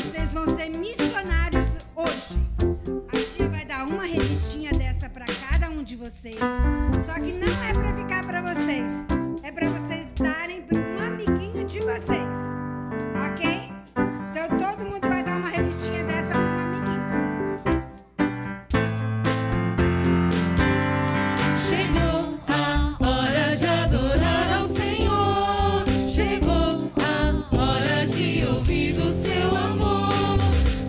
vocês vão ser missionários hoje. A tia vai dar uma revistinha dessa para cada um de vocês. Só que não é para ficar para vocês. É para vocês darem para um amiguinho de vocês. Ok? Então todo mundo vai dar uma revistinha dessa para um amiguinho. Chegou a hora de adorar ao Senhor. Chegou a hora de ouvir do seu amor.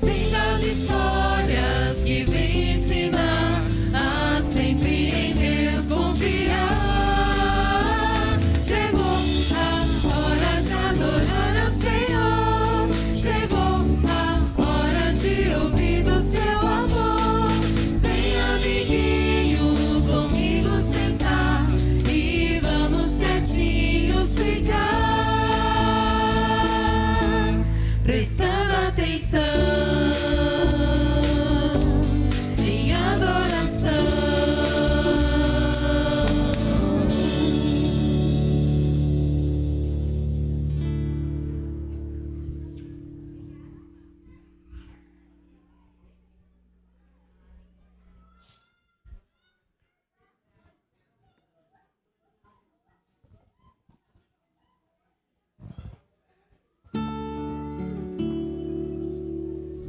Vem das histórias que vem ensinar a sempre em Deus confiar. Chegou a hora de adorar ao Senhor. Chegou a hora de ouvir do seu amor. Vem, amiguinho, comigo sentar e vamos quietinhos ficar, prestando atenção em adoração.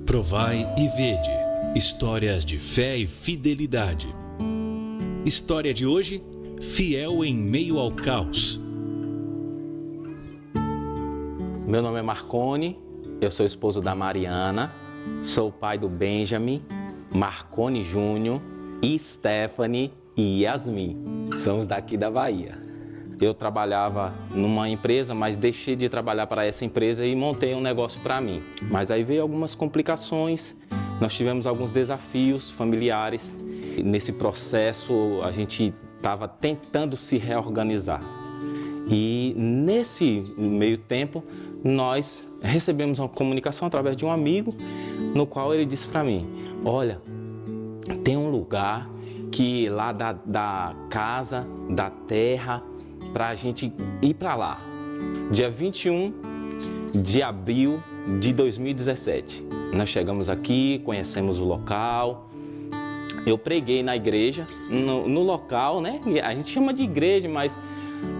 Provai e vede, histórias de fé e fidelidade. História de hoje, fiel em meio ao caos. Meu nome é Marcone, eu sou esposo da Mariana, sou pai do Benjamin, Marcone Júnior, Stephanie e Yasmin. Somos daqui da Bahia. Eu trabalhava numa empresa, mas deixei de trabalhar para essa empresa e montei um negócio para mim. Mas aí veio algumas complicações, nós tivemos alguns desafios familiares. Nesse processo, a gente estava tentando se reorganizar. E nesse meio tempo, nós recebemos uma comunicação através de um amigo, no qual ele disse para mim: olha, tem um lugar que lá da casa, da terra, para a gente ir para lá. Dia 21 de abril de 2017. Nós chegamos aqui, conhecemos o local. Eu preguei na igreja, no local, né? A gente chama de igreja, mas,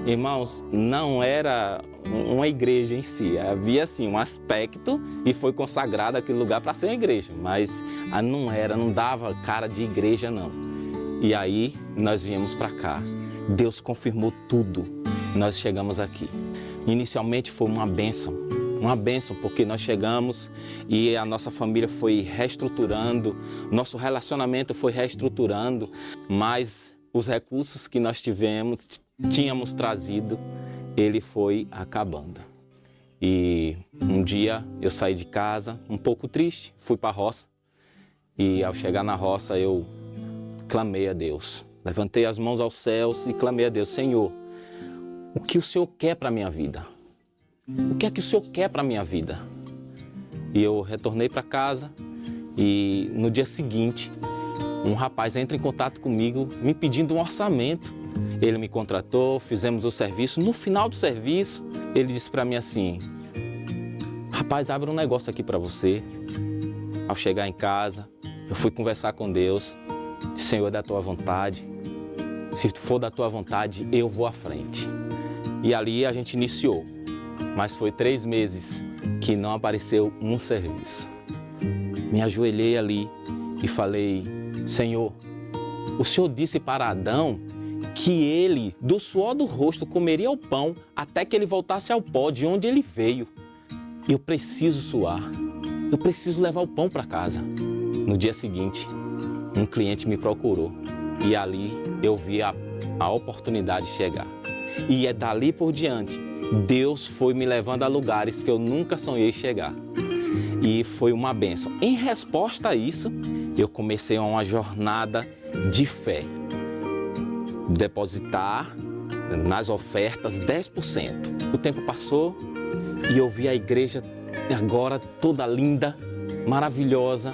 irmãos, não era uma igreja em si. Havia, assim, um aspecto e foi consagrado aquele lugar para ser uma igreja. Mas não dava cara de igreja, não. E aí, nós viemos para cá. Deus confirmou tudo. Nós chegamos aqui. Inicialmente foi uma bênção porque nós chegamos e a nossa família foi reestruturando, nosso relacionamento foi reestruturando, mas os recursos que nós tínhamos trazido, ele foi acabando. E um dia eu saí de casa um pouco triste, fui para a roça e ao chegar na roça eu clamei a Deus. Levantei as mãos aos céus e clamei a Deus: Senhor, o que o Senhor quer para a minha vida? O que é que o Senhor quer para a minha vida? E eu retornei para casa e no dia seguinte, um rapaz entra em contato comigo me pedindo um orçamento. Ele me contratou, fizemos o serviço. No final do serviço, ele disse para mim assim: rapaz, abre um negócio aqui para você. Ao chegar em casa, eu fui conversar com Deus. Senhor, é da tua vontade. Se for da tua vontade, eu vou à frente. E ali a gente iniciou. Mas foi 3 meses que não apareceu um serviço. Me ajoelhei ali e falei: Senhor, o Senhor disse para Adão que ele, do suor do rosto, comeria o pão até que ele voltasse ao pó de onde ele veio. Eu preciso suar. Eu preciso levar o pão para casa. No dia seguinte, um cliente me procurou e ali eu vi a oportunidade chegar. E é dali por diante, Deus foi me levando a lugares que eu nunca sonhei chegar. E foi uma bênção. Em resposta a isso, eu comecei uma jornada de fé. Depositar nas ofertas 10%. O tempo passou e eu vi a igreja agora toda linda, maravilhosa.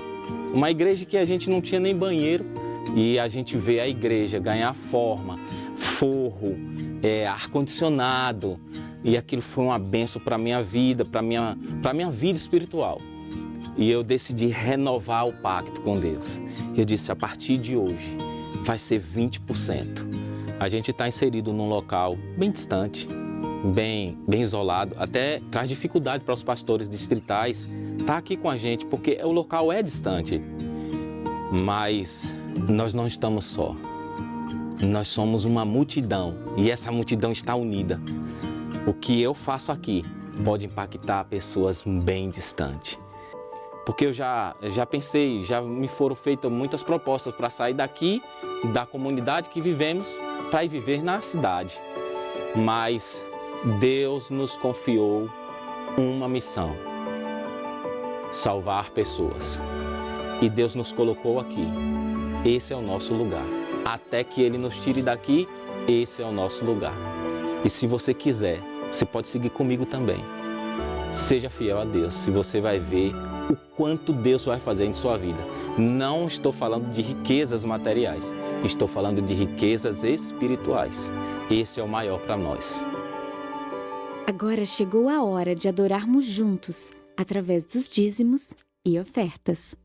Uma igreja que a gente não tinha nem banheiro e a gente vê a igreja ganhar forma, forro, ar-condicionado, e aquilo foi uma bênção para a minha vida, para minha vida espiritual. e eu decidi renovar o pacto com Deus. Eu disse, a partir de hoje vai ser 20%. A gente está inserido num local bem distante, bem isolado, até traz dificuldade para os pastores distritais estar aqui com a gente, porque o local é distante. Mas nós não estamos só. Nós somos uma multidão e essa multidão está unida. O que eu faço aqui pode impactar pessoas bem distantes. Porque eu já pensei, já me foram feitas muitas propostas para sair daqui, da comunidade que vivemos, para ir viver na cidade. Mas Deus nos confiou uma missão: salvar pessoas. E Deus nos colocou aqui. Esse é o nosso lugar. Até que Ele nos tire daqui, esse é o nosso lugar. E se você quiser, você pode seguir comigo também. Seja fiel a Deus e você vai ver o quanto Deus vai fazer em sua vida. Não estou falando de riquezas materiais, estou falando de riquezas espirituais. Esse é o maior para nós. Agora chegou a hora de adorarmos juntos, através dos dízimos e ofertas.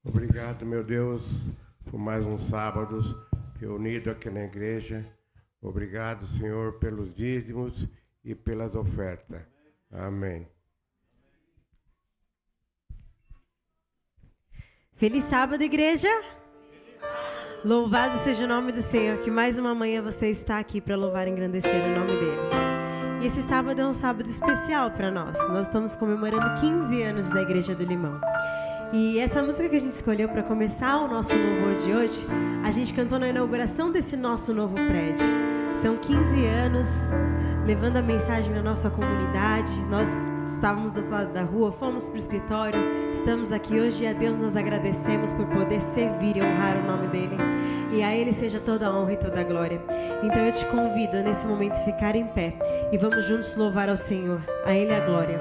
Obrigado, meu Deus, por mais um sábado reunido aqui na igreja. Obrigado, Senhor, pelos dízimos e pelas ofertas. Amém. Feliz sábado, igreja! Louvado seja o nome do Senhor, que mais uma manhã você está aqui para louvar e engrandecer o nome dEle. E esse sábado é um sábado especial para nós. Nós estamos comemorando 15 anos da Igreja do Limão. E essa música que a gente escolheu para começar o nosso louvor de hoje, a gente cantou na inauguração desse nosso novo prédio. São 15 anos levando a mensagem na nossa comunidade. Nós estávamos do outro lado da rua, fomos para o escritório, estamos aqui hoje e a Deus nós agradecemos por poder servir e honrar o nome dEle. E a Ele seja toda a honra e toda a glória. Então eu te convido a nesse momento ficar em pé e vamos juntos louvar ao Senhor. A Ele a glória.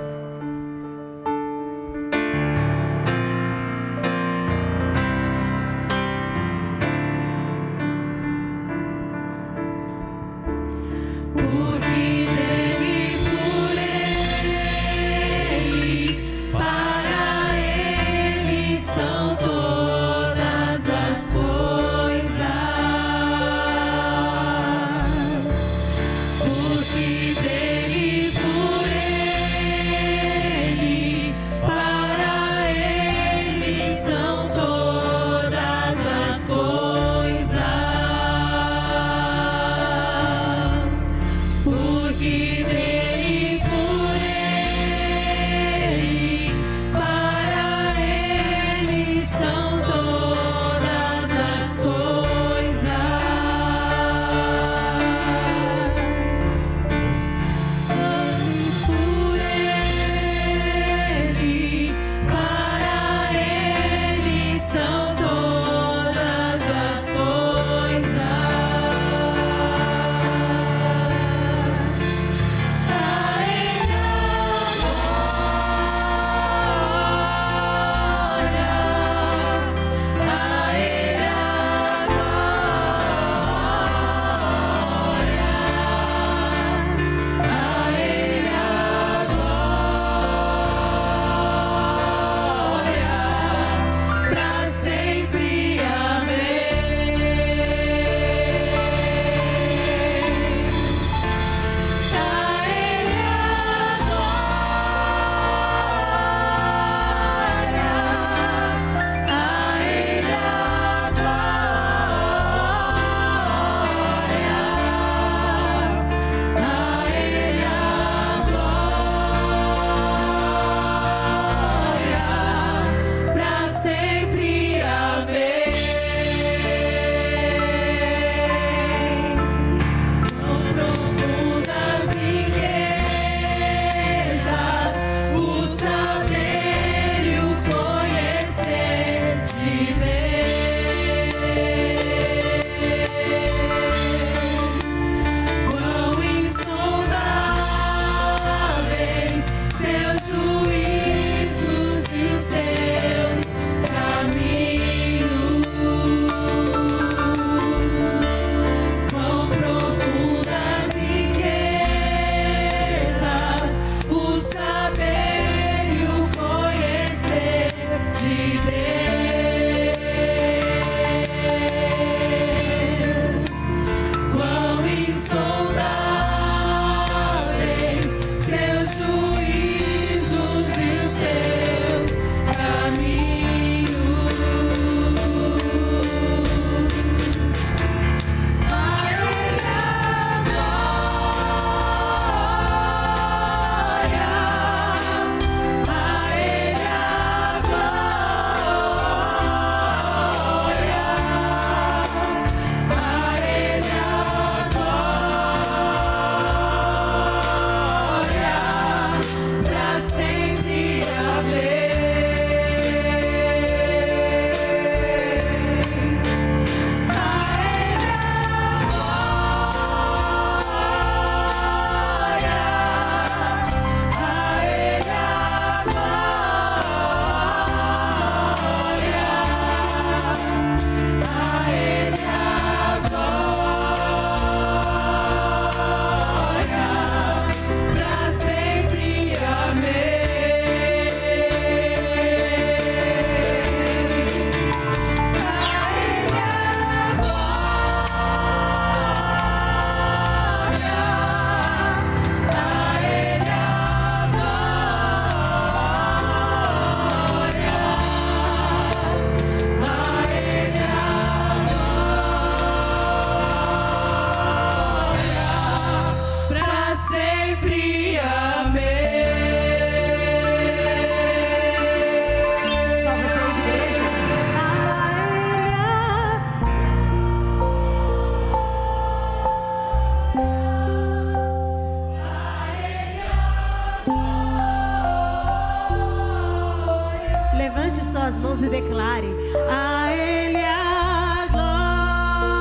Levante suas mãos e declare: a Ele a glória.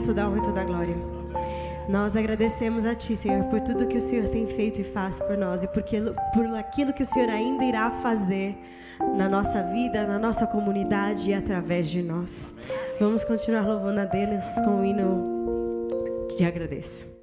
Deus toda a honra e toda a glória. Nós agradecemos a Ti, Senhor, por tudo que o Senhor tem feito e faz por nós e por aquilo que o Senhor ainda irá fazer na nossa vida, na nossa comunidade e através de nós. Vamos continuar louvando a Deus com o hino Te Agradeço.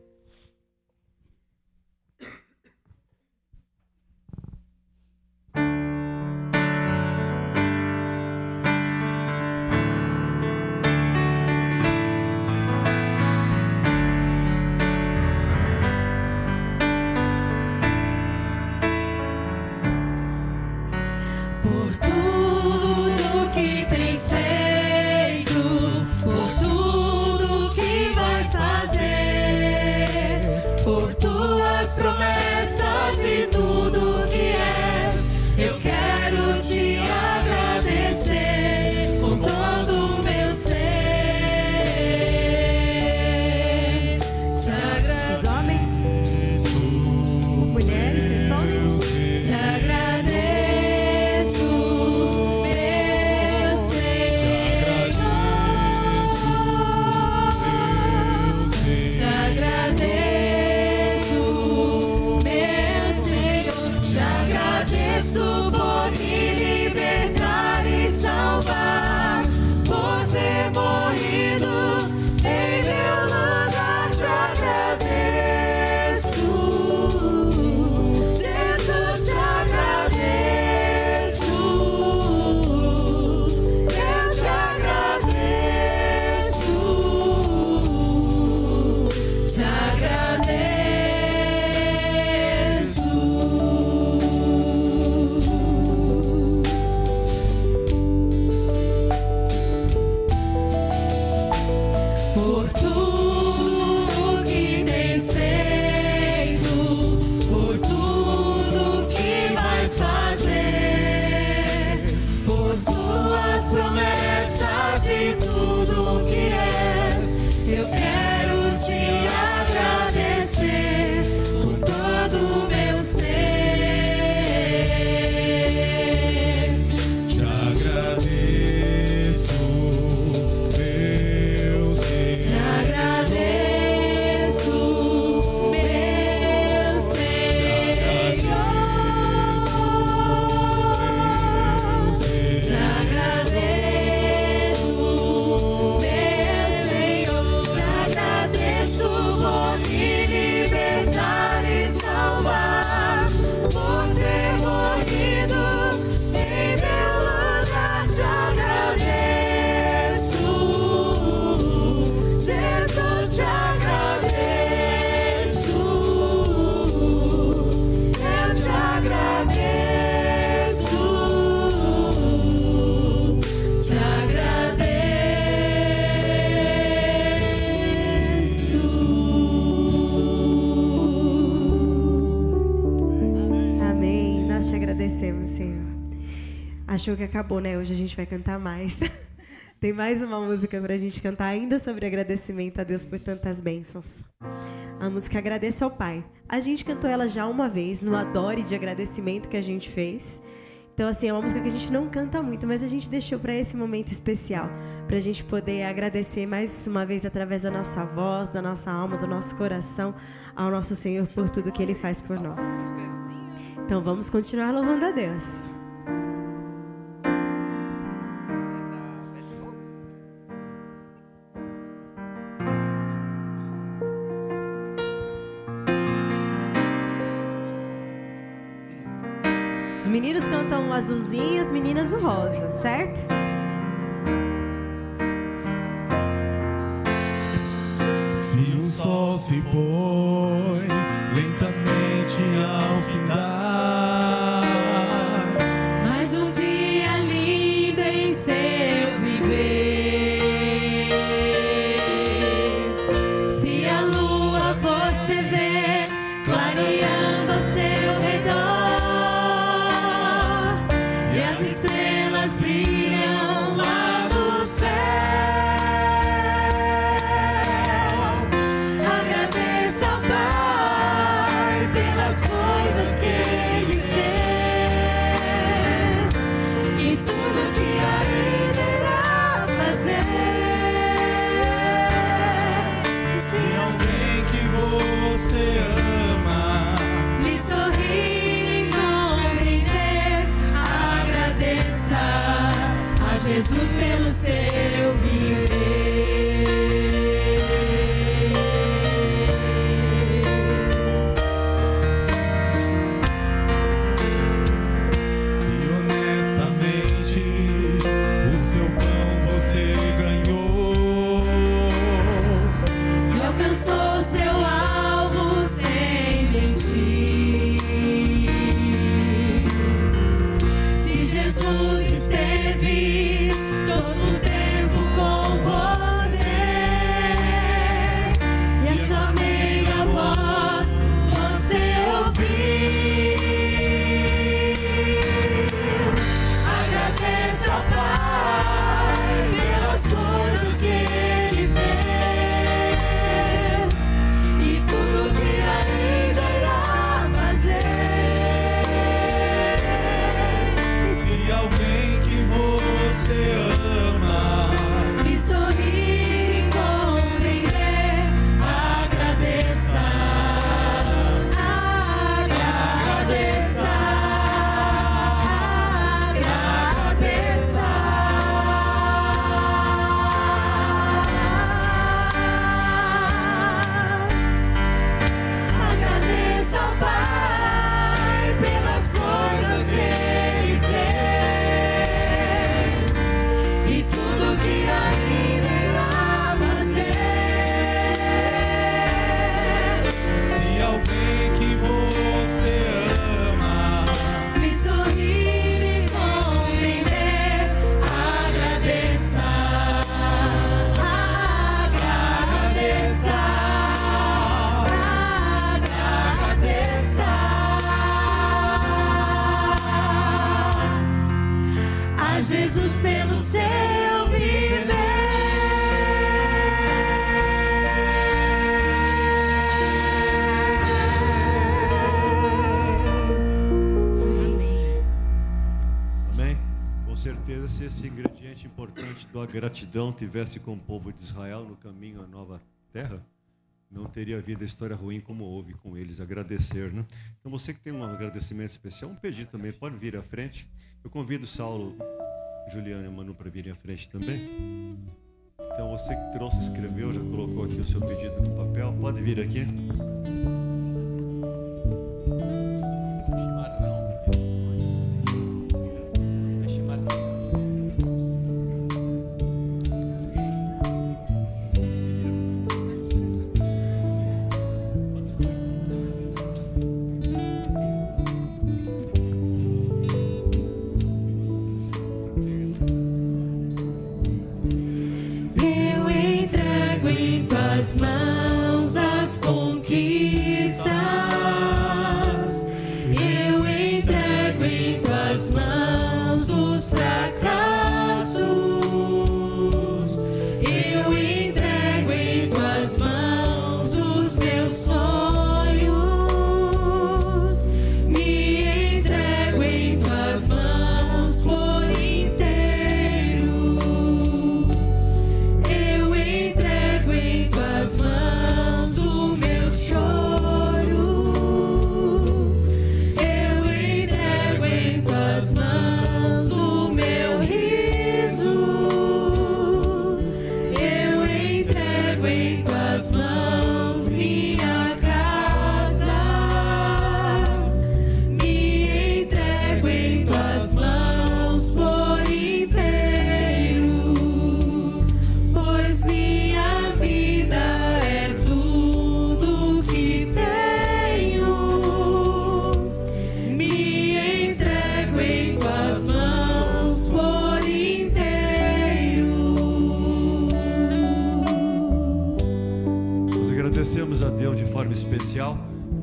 Achou que acabou, né? Hoje a gente vai cantar mais. Tem mais uma música pra gente cantar ainda sobre agradecimento a Deus por tantas bênçãos. A música Agradeço ao Pai. A gente cantou ela já uma vez no Adore de agradecimento que a gente fez. Então, assim, é uma música que a gente não canta muito, mas a gente deixou para esse momento especial, pra gente poder agradecer mais uma vez através da nossa voz, da nossa alma, do nosso coração ao nosso Senhor por tudo que Ele faz por nós. Então, vamos continuar louvando a Deus. Os meninos cantam o azulzinho, as meninas o rosa, certo? Se o sol se põe lentamente ao findar, mais um dia lindo em seu viver. Se a lua você vê clareando ao seu redor, estrelas brilham lá no céu. Agradeça ao Pai pelas coisas que Jesus pelo seu viver. Se honestamente o seu pão você ganhou E alcançou seu alvo sem mentir. Se Jesus esteve todo o tempo com você e a sua meiga voz você ouviu, agradeça ao Pai pelas coisas que Ele fez e tudo que ainda irá fazer. se alguém que você ama E sorrir e compreender, agradeça, agradeça, agradeça. Agradeça ao Pai pelas coisas que Ele fez e tudo que ainda irá fazer. se alguém que você ama E sorrir e compreender, agradeça, agradeça, agradeça a Jesus pelo seu viver. Amém? Com certeza, se esse ingrediente importante da gratidão tivesse com o povo de Israel no caminho à nova terra, não teria havido a história ruim como houve com eles. Agradecer, né? Então, você que tem um agradecimento especial, um pedido também, pode vir à frente. Eu convido Saulo, Juliana e Manu para virem à frente também. Então, você que trouxe, escreveu, já colocou aqui o seu pedido no papel, pode vir aqui. Eu entrego em tuas mãos as conquistas. Eu entrego em tuas mãos os fracassos. Eu entrego em tuas mãos os meus sonhos. Me entrego em tuas mãos por inteiro. Eu entrego em tuas mãos o meu choro. Eu entrego em tuas mãos o meu riso. Eu entrego em tuas mãos minha casa. Me entrego em tuas mãos por inteiro. Pois minha vida é tudo que tenho. Me entrego em tuas mãos por inteiro. Nós agradecemos a Deus de forma especial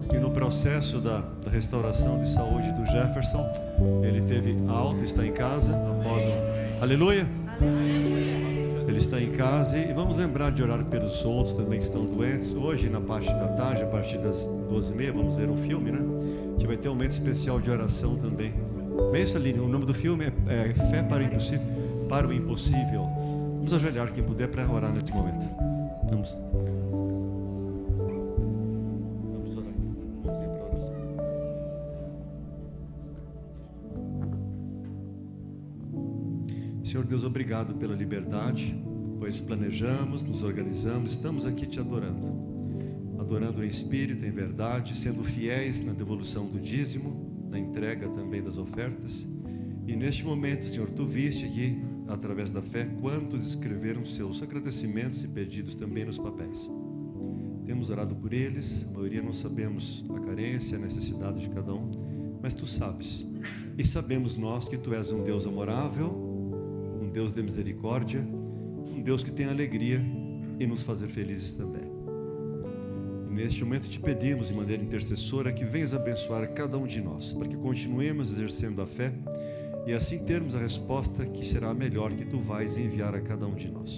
que no processo da restauração de saúde do Jefferson, ele teve alta, está em casa após um... Aleluia! Ele está em casa e vamos lembrar de orar pelos outros também que estão doentes. Hoje, na parte da tarde, a partir das 12h30, vamos ver um filme, né? A gente vai ter um momento especial de oração também. Bem, Saline, o nome do filme é Fé para o Impossível. Para o Impossível. Vamos ajoelhar quem puder para orar nesse momento. Vamos. Vamos orar. Vamos ir para a oração. Senhor Deus, obrigado pela liberdade, pois planejamos, nos organizamos, estamos aqui te adorando em espírito, em verdade, sendo fiéis na devolução do dízimo, na entrega também das ofertas. E neste momento, Senhor, tu viste aqui, através da fé, quantos escreveram seus agradecimentos e pedidos também nos papéis. Temos orado por eles, a maioria não sabemos a carência, a necessidade de cada um, mas tu sabes. E sabemos nós que tu és um Deus amorável, um Deus de misericórdia, um Deus que tem alegria em nos fazer felizes também. E neste momento te pedimos de maneira intercessora que venhas abençoar cada um de nós, para que continuemos exercendo a fé e assim termos a resposta que será a melhor que tu vais enviar a cada um de nós.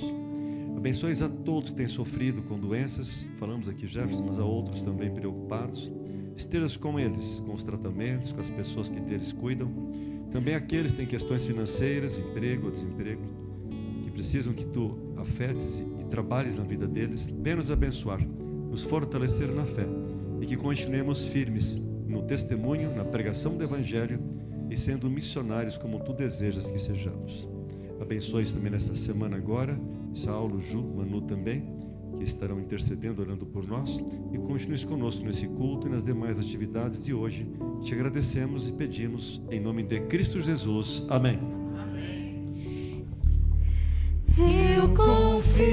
Abençoes a todos que têm sofrido com doenças, falamos aqui Jefferson, mas a outros também preocupados. Estejas com eles, com os tratamentos, com as pessoas que deles cuidam. Também aqueles que têm questões financeiras, emprego ou desemprego, que precisam que tu afetes e trabalhes na vida deles. Venha nos abençoar, nos fortalecer na fé e que continuemos firmes no testemunho, na pregação do Evangelho e sendo missionários como tu desejas que sejamos. Abençoe também nessa semana agora, Saulo, Ju, Manu também, que estarão intercedendo, orando por nós, e continue conosco nesse culto e nas demais atividades de hoje. Te agradecemos e pedimos em nome de Cristo Jesus. Amém. Amém. Eu confio.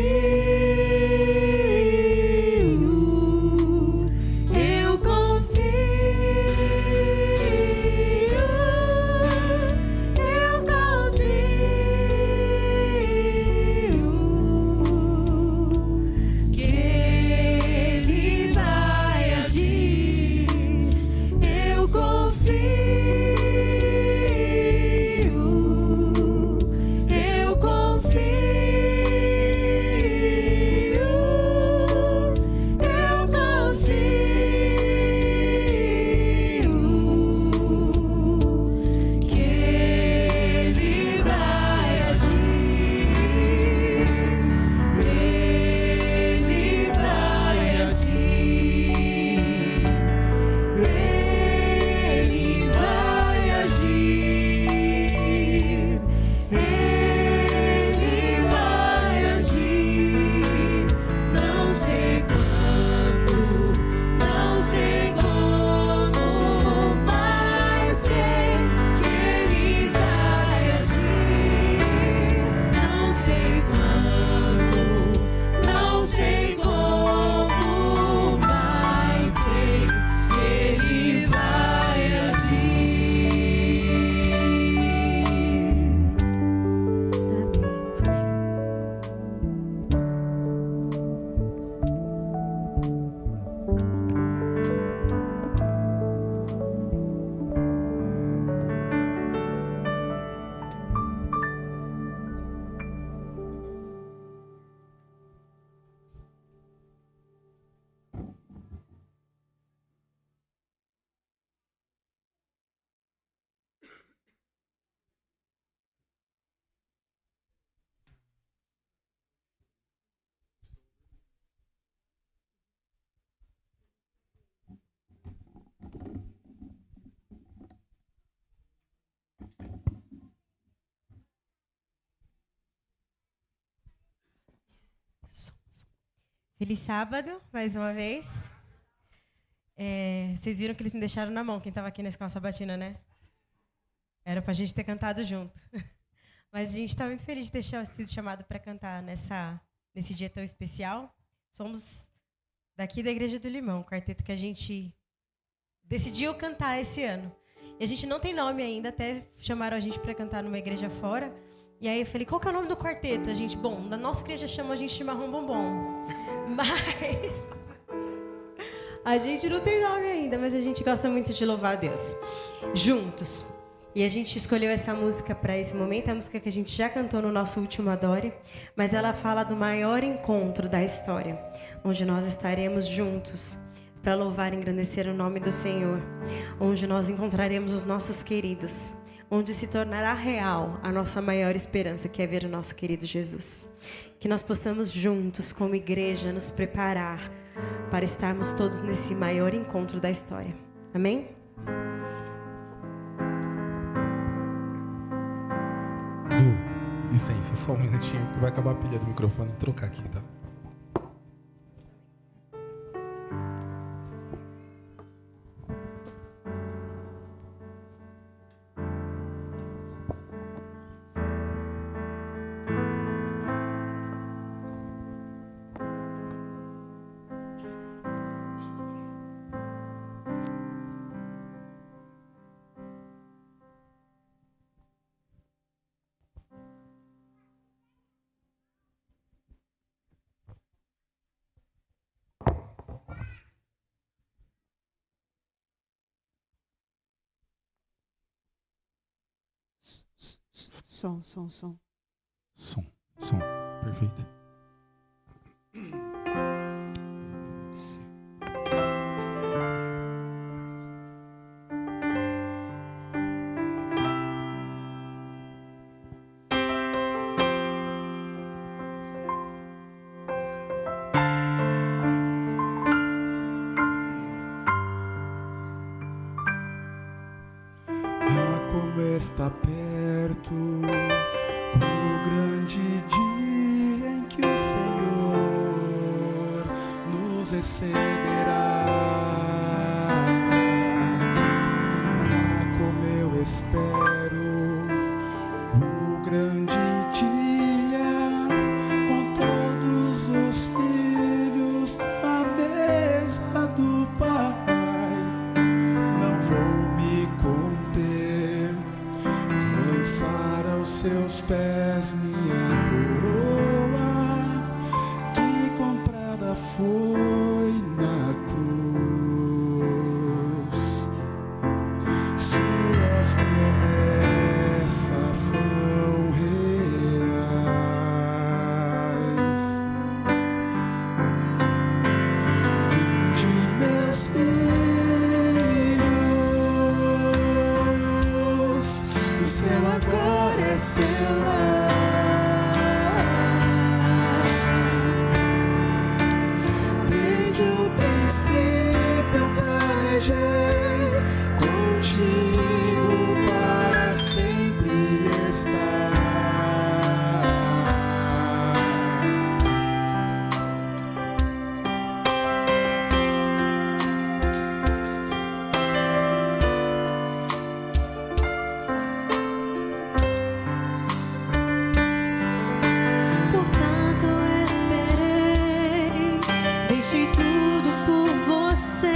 Feliz sábado, mais uma vez. Vocês viram que eles me deixaram na mão, quem estava aqui na Escola Sabatina, né? Era para a gente ter cantado junto. Mas a gente está muito feliz de ter sido chamado para cantar nesse dia tão especial. Somos daqui da Igreja do Limão, o quarteto que a gente decidiu cantar esse ano. E a gente não tem nome ainda, até chamaram a gente para cantar numa igreja fora. E aí eu falei, qual que é o nome do quarteto? A gente, na nossa igreja chama a gente de Marrom Bombom. Mas a gente não tem nome ainda, mas a gente gosta muito de louvar a Deus. Juntos. E a gente escolheu essa música para esse momento, a música que a gente já cantou no nosso último Adore, mas ela fala do maior encontro da história, onde nós estaremos juntos para louvar e engrandecer o nome do Senhor, onde nós encontraremos os nossos queridos, onde se tornará real a nossa maior esperança, que é ver o nosso querido Jesus. Que nós possamos juntos, como igreja, nos preparar para estarmos todos nesse maior encontro da história. Amém? Licença, só um minutinho, porque vai acabar a pilha do microfone. Vou trocar aqui, tá? Som. Perfeito. Como está perto o grande dia em que o Senhor nos receberá. Como eu espero o grande dia com todos os filhos à mesa do Pai. Não vou me conter, vou lançar aos seus pés minha coroa, que comprada foi na cruz. Suas promessas são reais. Vinde, meus filhos, o céu agora é seu lar. Desde o princípio eu planejei contigo para sempre estar. Portanto eu esperei, deixei tudo por você.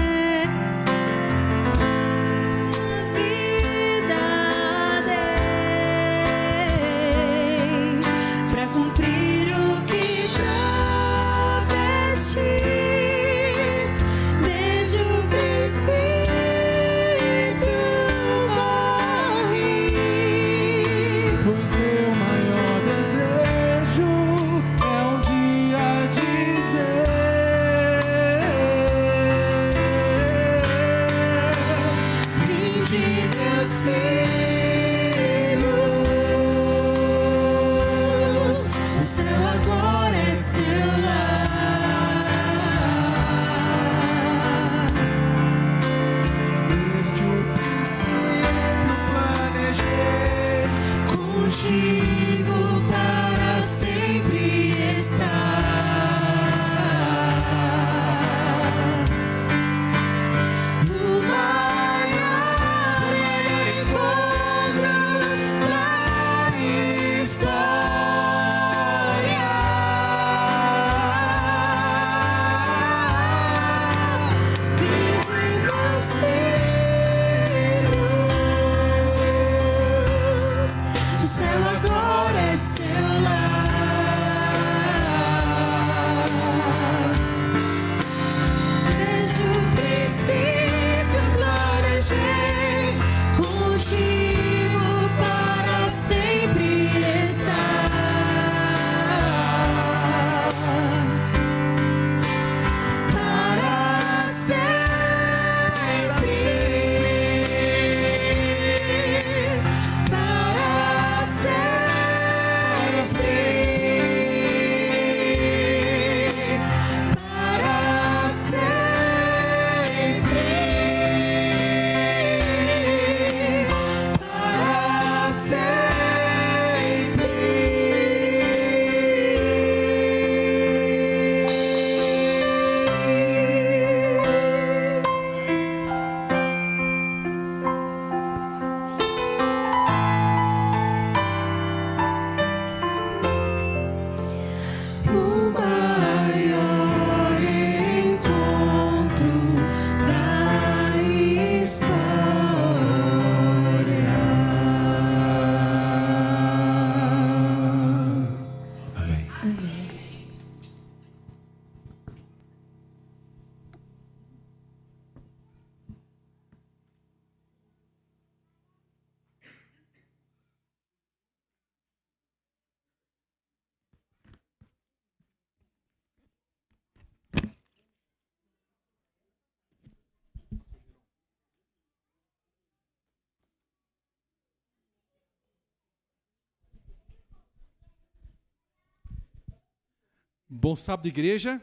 Bom sábado, igreja.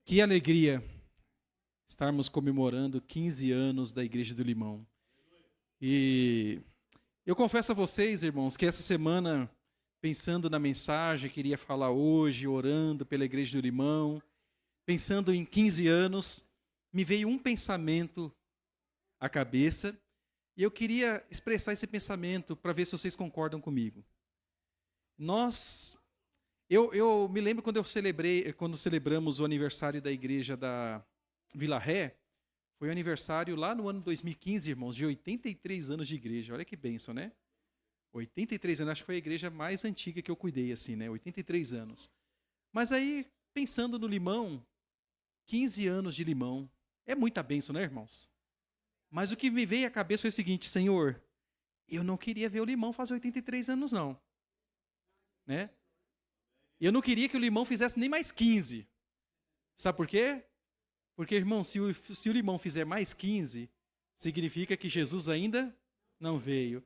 Que alegria estarmos comemorando 15 anos da Igreja do Limão. E eu confesso a vocês, irmãos, que essa semana, pensando na mensagem que iria falar hoje, orando pela Igreja do Limão, pensando em 15 anos, me veio um pensamento à cabeça e eu queria expressar esse pensamento para ver se vocês concordam comigo. Eu me lembro quando celebramos o aniversário da igreja da Vila Ré, foi o aniversário lá no ano 2015, irmãos, de 83 anos de igreja. Olha que bênção, né? 83 anos, acho que foi a igreja mais antiga que eu cuidei, assim, né? 83 anos. Mas aí, pensando no Limão, 15 anos de Limão, é muita bênção, né, irmãos? Mas o que me veio à cabeça foi o seguinte: Senhor, eu não queria ver o Limão fazer 83 anos, não. Né? Eu não queria que o Limão fizesse nem mais 15. Sabe por quê? Porque, irmão, se o Limão fizer mais 15, significa que Jesus ainda não veio.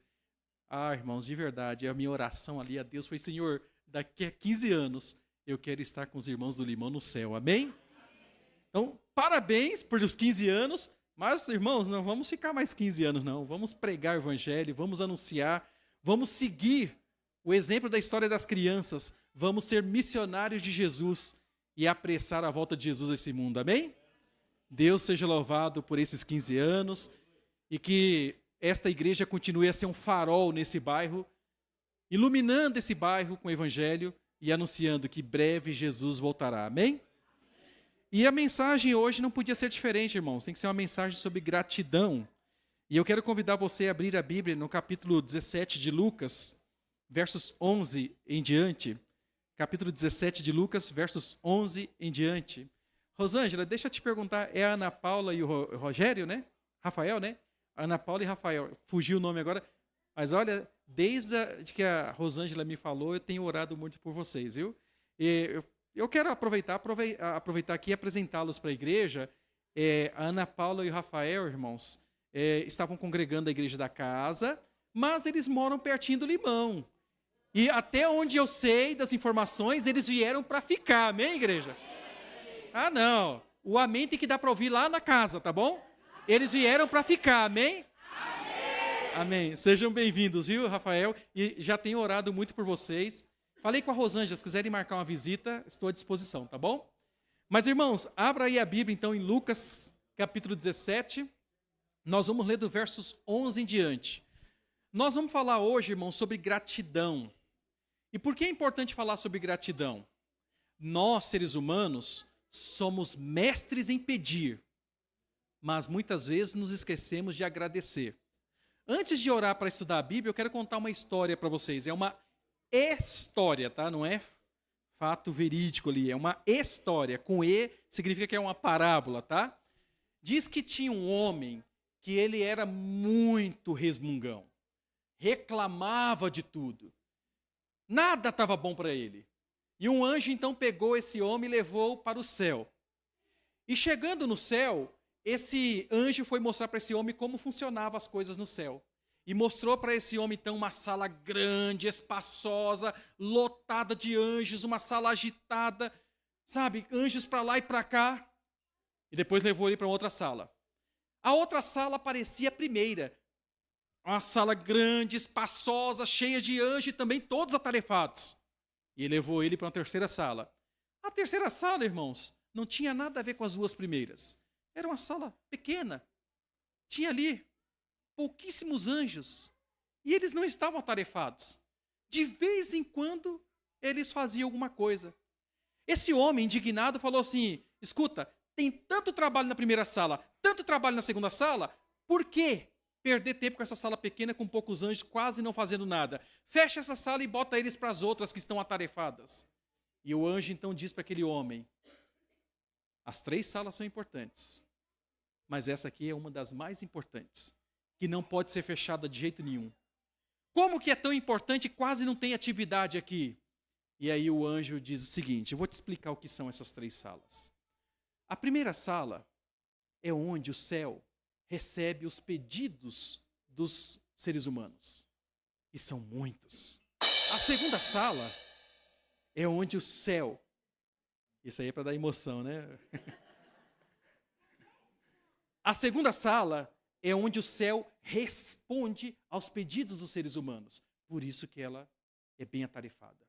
Ah, irmãos, de verdade, a minha oração ali a Deus foi: Senhor, daqui a 15 anos eu quero estar com os irmãos do Limão no céu. Amém? Então, parabéns por os 15 anos, mas, irmãos, não vamos ficar mais 15 anos, não. Vamos pregar o evangelho, vamos anunciar, vamos seguir o exemplo da história das crianças, vamos ser missionários de Jesus e apressar a volta de Jesus a esse mundo. Amém? Deus seja louvado por esses 15 anos e que esta igreja continue a ser um farol nesse bairro, iluminando esse bairro com o evangelho e anunciando que breve Jesus voltará. Amém? E a mensagem hoje não podia ser diferente, irmãos. Tem que ser uma mensagem sobre gratidão. E eu quero convidar você a abrir a Bíblia no capítulo 17 de Lucas, versos 11 em diante. Capítulo 17 de Lucas, versos 11 em diante. Rosângela, deixa eu te perguntar, é a Ana Paula e o Rogério, né? Rafael, né? Ana Paula e Rafael. Fugiu o nome agora. Mas olha, desde que a Rosângela me falou, eu tenho orado muito por vocês, viu? E eu quero aproveitar aqui e apresentá-los para a igreja. A Ana Paula e o Rafael, irmãos, estavam congregando a igreja da casa, mas eles moram pertinho do Limão. E até onde eu sei das informações, eles vieram para ficar. Amém, igreja? Ah, não. O amém tem que dar para ouvir lá na casa, tá bom? Eles vieram para ficar, amém? Amém. Sejam bem-vindos, viu, Rafael? E já tenho orado muito por vocês. Falei com a Rosângela, se quiserem marcar uma visita, estou à disposição, tá bom? Mas, irmãos, abra aí a Bíblia, então, em Lucas, capítulo 17. Nós vamos ler do versos 11 em diante. Nós vamos falar hoje, irmãos, sobre gratidão. E por que é importante falar sobre gratidão? Nós, seres humanos, somos mestres em pedir, mas muitas vezes nos esquecemos de agradecer. Antes de orar para estudar a Bíblia, eu quero contar uma história para vocês. É uma história, tá? Não é fato verídico ali, é uma história. Com E significa que é uma parábola, tá? Diz que tinha um homem que ele era muito resmungão, reclamava de tudo. Nada estava bom para ele. E um anjo então pegou esse homem e levou para o céu. E chegando no céu, esse anjo foi mostrar para esse homem como funcionavam as coisas no céu. E mostrou para esse homem então uma sala grande, espaçosa, lotada de anjos, uma sala agitada, sabe, anjos para lá e para cá. E depois levou ele para outra sala. A outra sala parecia a primeira. Uma sala grande, espaçosa, cheia de anjos e também todos atarefados. E ele levou ele para uma terceira sala. A terceira sala, irmãos, não tinha nada a ver com as duas primeiras. Era uma sala pequena. Tinha ali pouquíssimos anjos. E eles não estavam atarefados. De vez em quando, eles faziam alguma coisa. Esse homem, indignado, falou assim: escuta, tem tanto trabalho na primeira sala, tanto trabalho na segunda sala, por quê perder tempo com essa sala pequena com poucos anjos quase não fazendo nada? Fecha essa sala e bota eles para as outras que estão atarefadas. E o anjo então diz para aquele homem: as 3 salas são importantes, mas essa aqui é uma das mais importantes, que não pode ser fechada de jeito nenhum. Como que é tão importante e quase não tem atividade aqui? E aí o anjo diz o seguinte: eu vou te explicar o que são essas 3 salas. A primeira sala é onde o céu recebe os pedidos dos seres humanos. E são muitos. A segunda sala é onde o céu... Isso aí é para dar emoção, né? A segunda sala é onde o céu responde aos pedidos dos seres humanos. Por isso que ela é bem atarefada.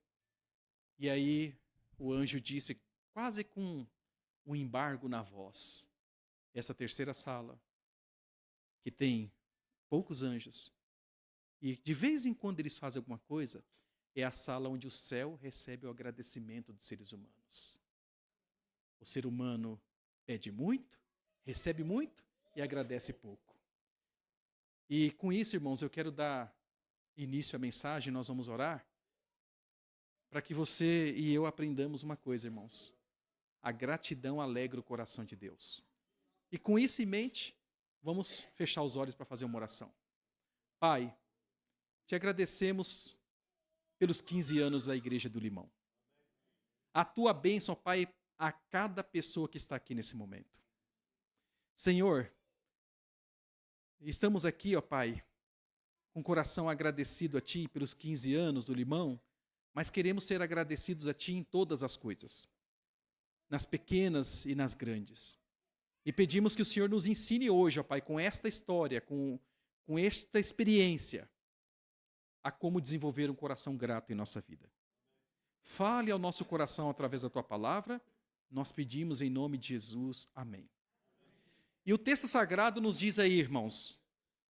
E aí o anjo disse, quase com um embargo na voz, essa terceira sala, que tem poucos anjos, e de vez em quando eles fazem alguma coisa, é a sala onde o céu recebe o agradecimento dos seres humanos. O ser humano pede muito, recebe muito e agradece pouco. E com isso, irmãos, eu quero dar início à mensagem, nós vamos orar, para que você e eu aprendamos uma coisa, irmãos. A gratidão alegra o coração de Deus. E com isso em mente, vamos fechar os olhos para fazer uma oração. Pai, te agradecemos pelos 15 anos da Igreja do Limão. A tua bênção, Pai, a cada pessoa que está aqui nesse momento. Senhor, estamos aqui, ó Pai, com o coração agradecido a Ti pelos 15 anos do Limão, mas queremos ser agradecidos a Ti em todas as coisas, nas pequenas e nas grandes. E pedimos que o Senhor nos ensine hoje, ó Pai, com esta história, com esta experiência, a como desenvolver um coração grato em nossa vida. Fale ao nosso coração através da Tua palavra, nós pedimos em nome de Jesus. Amém. E o texto sagrado nos diz aí, irmãos,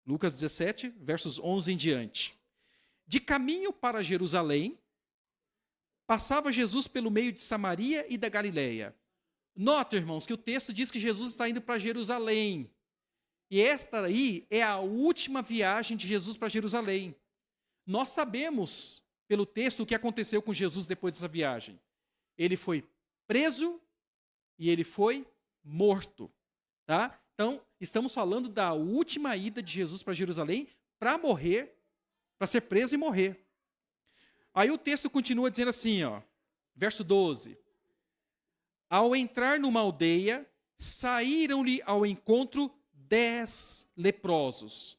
Lucas 17, versos 11 em diante. De caminho para Jerusalém, passava Jesus pelo meio de Samaria e da Galileia. Nota, irmãos, que o texto diz que Jesus está indo para Jerusalém. E esta aí é a última viagem de Jesus para Jerusalém. Nós sabemos, pelo texto, o que aconteceu com Jesus depois dessa viagem. Ele foi preso e ele foi morto. Tá? Então, estamos falando da última ida de Jesus para Jerusalém para morrer, para ser preso e morrer. Aí o texto continua dizendo assim, ó, verso 12. Ao entrar numa aldeia, saíram-lhe ao encontro 10 leprosos.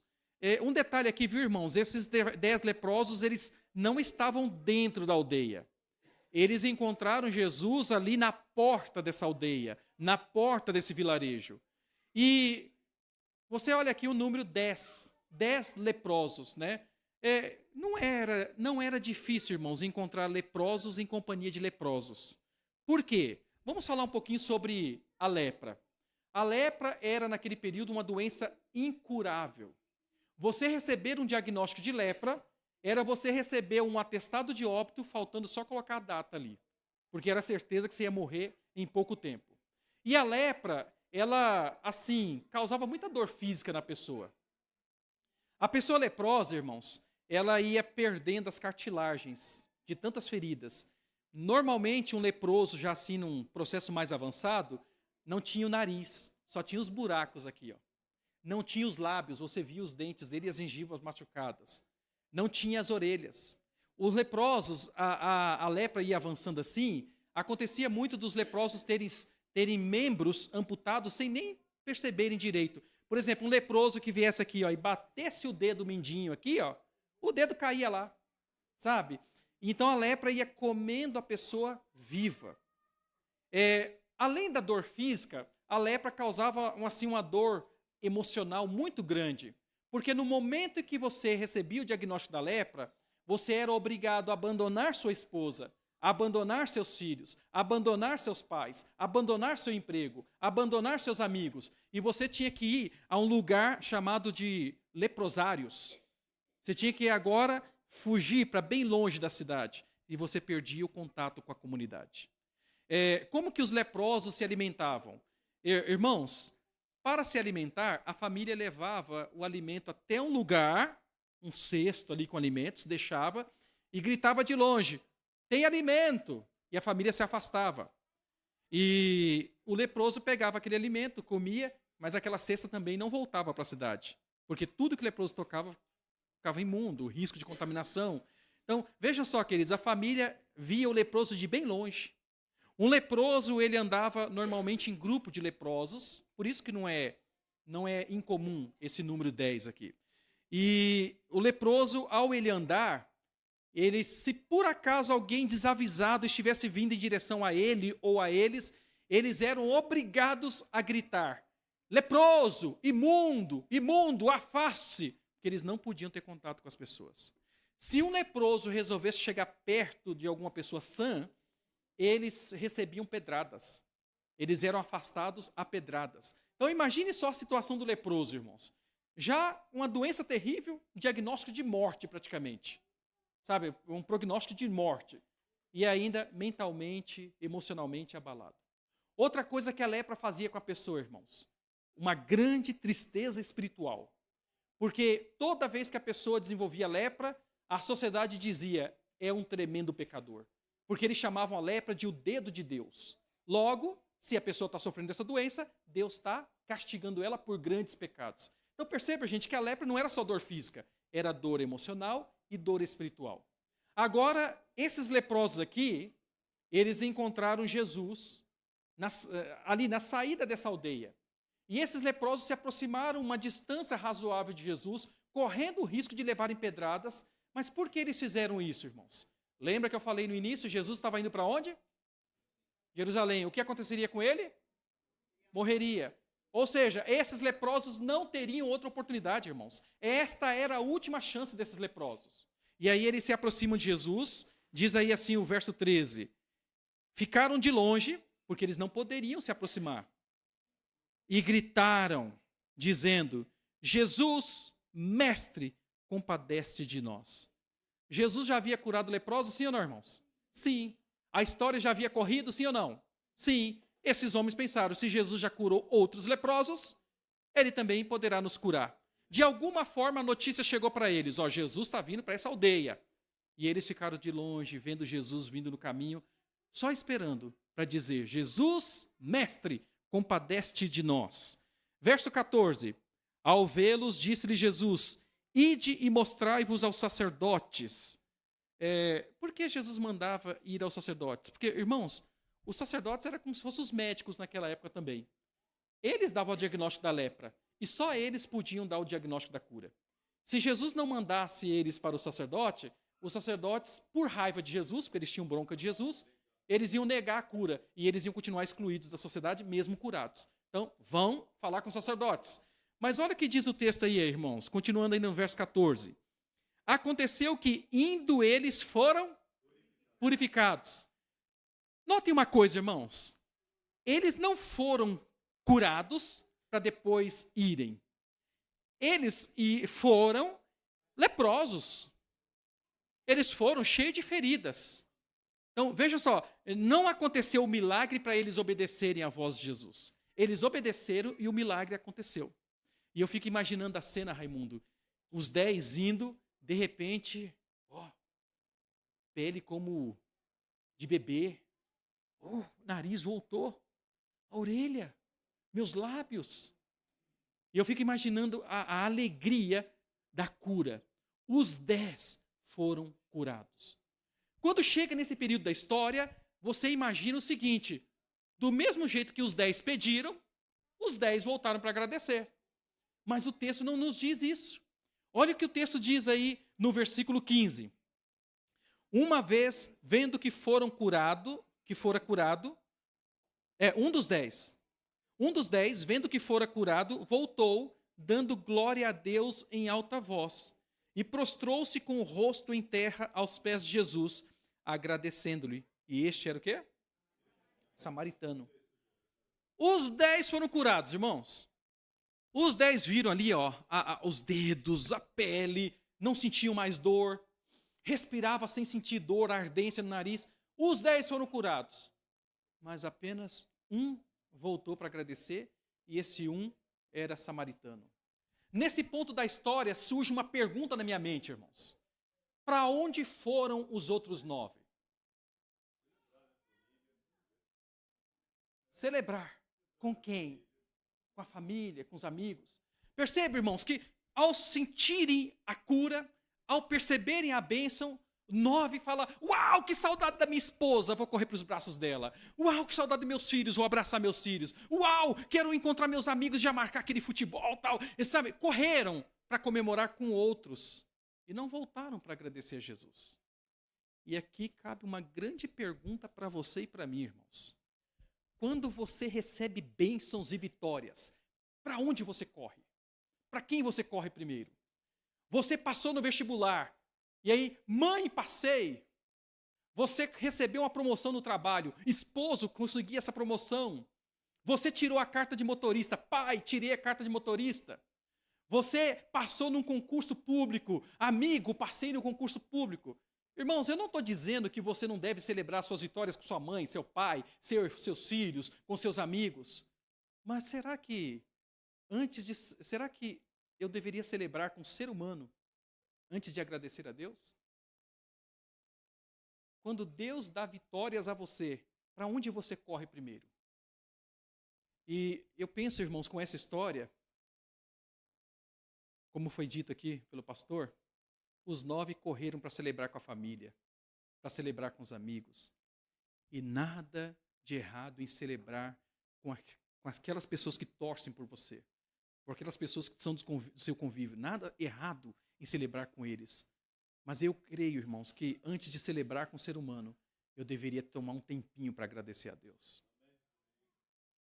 Um detalhe aqui, viu, irmãos? Esses 10 leprosos, eles não estavam dentro da aldeia. Eles encontraram Jesus ali na porta dessa aldeia, na porta desse vilarejo. E você olha aqui o número 10 leprosos, né? Não era difícil, irmãos, encontrar leprosos em companhia de leprosos. Por quê? Vamos falar um pouquinho sobre a lepra. A lepra era, naquele período, uma doença incurável. Você receber um diagnóstico de lepra era você receber um atestado de óbito, faltando só colocar a data ali, porque era certeza que você ia morrer em pouco tempo. E a lepra, ela, assim, causava muita dor física na pessoa. A pessoa leprosa, irmãos, ela ia perdendo as cartilagens de tantas feridas. Normalmente, um leproso, já assim, num processo mais avançado, não tinha o nariz, só tinha os buracos aqui, ó. Não tinha os lábios, você via os dentes dele e as gengivas machucadas. Não tinha as orelhas. Os leprosos, a lepra ia avançando assim, acontecia muito dos leprosos terem membros amputados sem nem perceberem direito. Por exemplo, um leproso que viesse aqui, ó, e batesse o dedo mindinho aqui, ó, o dedo caía lá, sabe? Então a lepra ia comendo a pessoa viva. Além da dor física, a lepra causava assim, uma dor emocional muito grande. Porque no momento em que você recebia o diagnóstico da lepra, você era obrigado a abandonar sua esposa, a abandonar seus filhos, a abandonar seus pais, a abandonar seu emprego, a abandonar seus amigos. E você tinha que ir a um lugar chamado de leprosários. Você tinha que agora fugir para bem longe da cidade. E você perdia o contato com a comunidade. Como que os leprosos se alimentavam? Irmãos, para se alimentar, a família levava o alimento até um lugar, um cesto ali com alimentos, deixava e gritava de longe, tem alimento! E a família se afastava. E o leproso pegava aquele alimento, comia, mas aquela cesta também não voltava para a cidade. Porque tudo que o leproso tocava ficava imundo, o risco de contaminação. Então, vejam só, queridos, a família via o leproso de bem longe. Um leproso, ele andava normalmente em grupo de leprosos, por isso que não é incomum esse número 10 aqui. E o leproso, ao ele andar, se por acaso alguém desavisado estivesse vindo em direção a ele ou a eles eram obrigados a gritar: leproso, imundo, imundo, afaste-se, porque eles não podiam ter contato com as pessoas. Se um leproso resolvesse chegar perto de alguma pessoa sã, eles recebiam pedradas. Eles eram afastados a pedradas. Então imagine só a situação do leproso, irmãos. Já uma doença terrível, um diagnóstico de morte praticamente. Sabe, um prognóstico de morte. E ainda mentalmente, emocionalmente abalado. Outra coisa que a lepra fazia com a pessoa, irmãos, uma grande tristeza espiritual. Porque toda vez que a pessoa desenvolvia lepra, a sociedade dizia: é um tremendo pecador. Porque eles chamavam a lepra de o dedo de Deus. Logo, se a pessoa está sofrendo dessa doença, Deus está castigando ela por grandes pecados. Então perceba, gente, que a lepra não era só dor física, era dor emocional e dor espiritual. Agora, esses leprosos aqui, eles encontraram Jesus ali na saída dessa aldeia. E esses leprosos se aproximaram uma distância razoável de Jesus, correndo o risco de levarem pedradas. Mas por que eles fizeram isso, irmãos? Lembra que eu falei no início, Jesus estava indo para onde? Jerusalém. O que aconteceria com ele? Morreria. Ou seja, esses leprosos não teriam outra oportunidade, irmãos. Esta era a última chance desses leprosos. E aí eles se aproximam de Jesus, diz aí assim o verso 13. Ficaram de longe, porque eles não poderiam se aproximar. E gritaram, dizendo: Jesus, mestre, compadece de nós. Jesus já havia curado leprosos, sim ou não, irmãos? Sim. A história já havia corrido, sim ou não? Sim. Esses homens pensaram: se Jesus já curou outros leprosos, ele também poderá nos curar. De alguma forma a notícia chegou para eles: Jesus está vindo para essa aldeia. E eles ficaram de longe, vendo Jesus vindo no caminho, só esperando para dizer: Jesus, mestre, compadece de nós. Verso 14. Ao vê-los, disse-lhe Jesus: ide e mostrai-vos aos sacerdotes. Por que Jesus mandava ir aos sacerdotes? Porque, irmãos, os sacerdotes eram como se fossem os médicos naquela época também. Eles davam o diagnóstico da lepra e só eles podiam dar o diagnóstico da cura. Se Jesus não mandasse eles para o sacerdote, os sacerdotes, por raiva de Jesus, porque eles tinham bronca de Jesus, eles iam negar a cura e eles iam continuar excluídos da sociedade, mesmo curados. Então, vão falar com os sacerdotes. Mas olha o que diz o texto aí, irmãos, continuando aí no verso 14. Aconteceu que, indo eles, foram purificados. Notem uma coisa, irmãos. Eles não foram curados para depois irem. Eles foram leprosos. Eles foram cheios de feridas. Então, veja só, não aconteceu o milagre para eles obedecerem à voz de Jesus. Eles obedeceram e o milagre aconteceu. E eu fico imaginando a cena, Raimundo. Os 10 indo, de repente, pele como de bebê. Nariz voltou. A orelha. Meus lábios. E eu fico imaginando a alegria da cura. Os 10 foram curados. Quando chega nesse período da história, você imagina o seguinte: do mesmo jeito que os 10 pediram, os 10 voltaram para agradecer. Mas o texto não nos diz isso. Olha o que o texto diz aí no versículo 15. Uma vez, vendo que fora curado, um dos 10, vendo que fora curado, voltou, dando glória a Deus em alta voz, e prostrou-se com o rosto em terra aos pés de Jesus, agradecendo-lhe. E este era o quê? Samaritano. Os 10 foram curados, irmãos. Os 10 viram ali, os dedos, a pele, não sentiam mais dor, respirava sem sentir dor, ardência no nariz. Os 10 foram curados. Mas apenas um voltou para agradecer, e esse um era samaritano. Nesse ponto da história surge uma pergunta na minha mente, irmãos. Para onde foram os outros 9? Celebrar. Com quem? Com a família, com os amigos. Percebe, irmãos, que ao sentirem a cura, ao perceberem a bênção, 9 fala: uau, que saudade da minha esposa, vou correr para os braços dela. Uau, que saudade dos meus filhos, vou abraçar meus filhos. Uau, quero encontrar meus amigos, já marcar aquele futebol, tal. E, sabe, correram para comemorar com outros e não voltaram para agradecer a Jesus. E aqui cabe uma grande pergunta para você e para mim, irmãos. Quando você recebe bênçãos e vitórias, para onde você corre? Para quem você corre primeiro? Você passou no vestibular, e aí, mãe, passei. Você recebeu uma promoção no trabalho, esposo, consegui essa promoção. Você tirou a carta de motorista, pai, tirei a carta de motorista. Você passou num concurso público, amigo, passei no concurso público. Irmãos, eu não estou dizendo que você não deve celebrar suas vitórias com sua mãe, seu pai, seus filhos, com seus amigos. Mas será que eu deveria celebrar com o ser humano antes de agradecer a Deus? Quando Deus dá vitórias a você, para onde você corre primeiro? E eu penso, irmãos, com essa história, como foi dito aqui pelo pastor, os 9 correram para celebrar com a família, para celebrar com os amigos. E nada de errado em celebrar com aquelas pessoas que torcem por você, por aquelas pessoas que são do seu convívio. Nada errado em celebrar com eles. Mas eu creio, irmãos, que antes de celebrar com o ser humano, eu deveria tomar um tempinho para agradecer a Deus.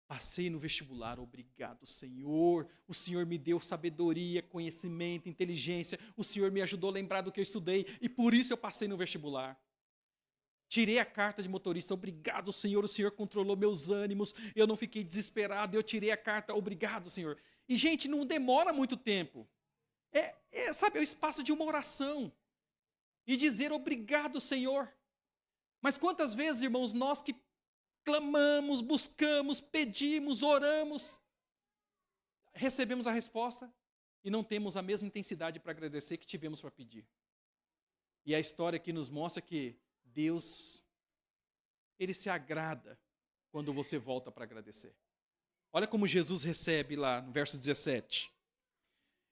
Passei no vestibular, obrigado, Senhor. O Senhor me deu sabedoria, conhecimento, inteligência. O Senhor me ajudou a lembrar do que eu estudei e por isso eu passei no vestibular. Tirei a carta de motorista, obrigado, Senhor. O Senhor controlou meus ânimos, eu não fiquei desesperado, eu tirei a carta, obrigado, Senhor. E, gente, não demora muito tempo. É o espaço de uma oração e dizer obrigado, Senhor. Mas quantas vezes, irmãos, nós que clamamos, buscamos, pedimos, oramos, recebemos a resposta e não temos a mesma intensidade para agradecer que tivemos para pedir. E a história aqui nos mostra que Deus, Ele se agrada quando você volta para agradecer. Olha como Jesus recebe lá no verso 17.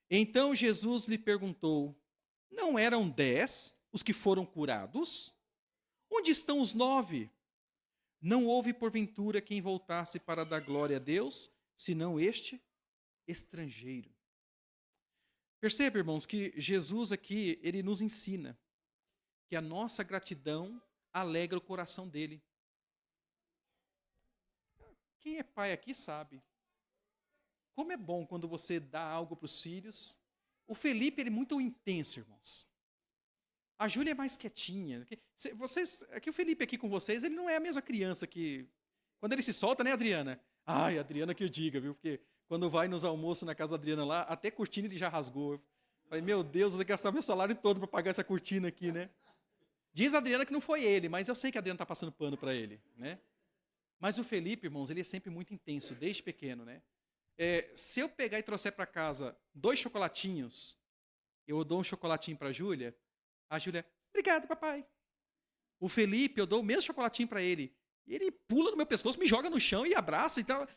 Então Jesus lhe perguntou, não eram 10 os que foram curados? Onde estão os 9? Não houve porventura quem voltasse para dar glória a Deus, senão este estrangeiro. Percebe, irmãos, que Jesus aqui, ele nos ensina que a nossa gratidão alegra o coração dele. Quem é pai aqui sabe. Como é bom quando você dá algo para os filhos. O Felipe, ele é muito intenso, irmãos. A Júlia é mais quietinha. Aqui o Felipe aqui com vocês, ele não é a mesma criança que... Quando ele se solta, né, Adriana? Ai, Adriana que eu diga, viu? Porque quando vai nos almoços na casa da Adriana lá, até cortina ele já rasgou. Eu falei, meu Deus, eu vou gastar meu salário todo para pagar essa cortina aqui, né? Diz a Adriana que não foi ele, mas eu sei que a Adriana está passando pano para ele, né? Mas o Felipe, irmãos, ele é sempre muito intenso, desde pequeno, né? Se eu pegar e trouxer para casa 2 chocolatinhos, eu dou um chocolatinho para a Júlia obrigado, papai. O Felipe, eu dou o mesmo chocolatinho para ele. E ele pula no meu pescoço, me joga no chão e abraça e tal.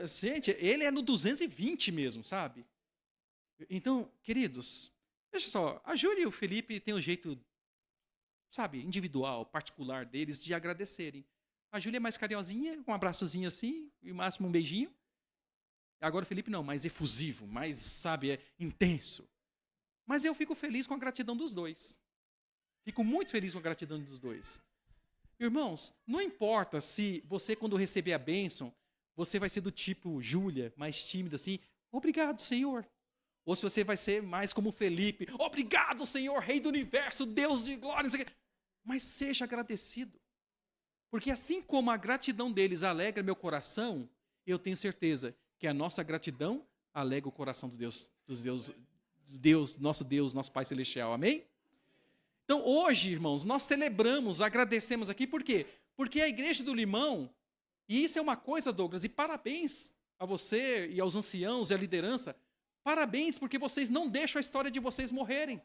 Gente, ele é no 220 mesmo, sabe? Então, queridos, veja só, a Júlia e o Felipe têm um jeito, sabe, individual, particular deles de agradecerem. A Júlia é mais carinhosinha, com um abraçozinho assim, e o máximo um beijinho. Agora o Felipe não, mais efusivo, mais, sabe, intenso. Mas eu fico feliz com a gratidão dos dois. Fico muito feliz com a gratidão dos dois. Irmãos, não importa se você, quando receber a bênção, você vai ser do tipo Júlia, mais tímida assim, obrigado, Senhor. Ou se você vai ser mais como Felipe, obrigado, Senhor, Rei do Universo, Deus de glória, não sei o quê. Mas seja agradecido. Porque assim como a gratidão deles alegra meu coração, eu tenho certeza que a nossa gratidão alegra o coração do nosso Deus, nosso Pai Celestial. Amém? Então, hoje, irmãos, nós celebramos, agradecemos aqui, por quê? Porque a Igreja do Limão, e isso é uma coisa, Douglas, e parabéns a você e aos anciãos e à liderança, parabéns, porque vocês não deixam a história de vocês morrerem.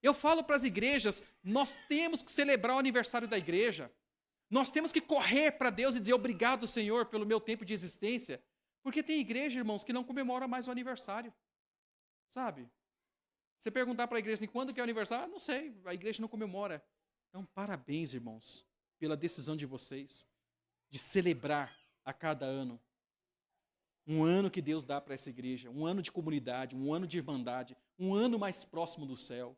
Eu falo para as igrejas, nós temos que celebrar o aniversário da igreja, nós temos que correr para Deus e dizer obrigado, Senhor, pelo meu tempo de existência, porque tem igreja, irmãos, que não comemora mais o aniversário, sabe? Você perguntar para a igreja assim, quando que é o aniversário? Não sei, a igreja não comemora. Então, parabéns, irmãos, pela decisão de vocês de celebrar a cada ano. Um ano que Deus dá para essa igreja, um ano de comunidade, um ano de irmandade, um ano mais próximo do céu.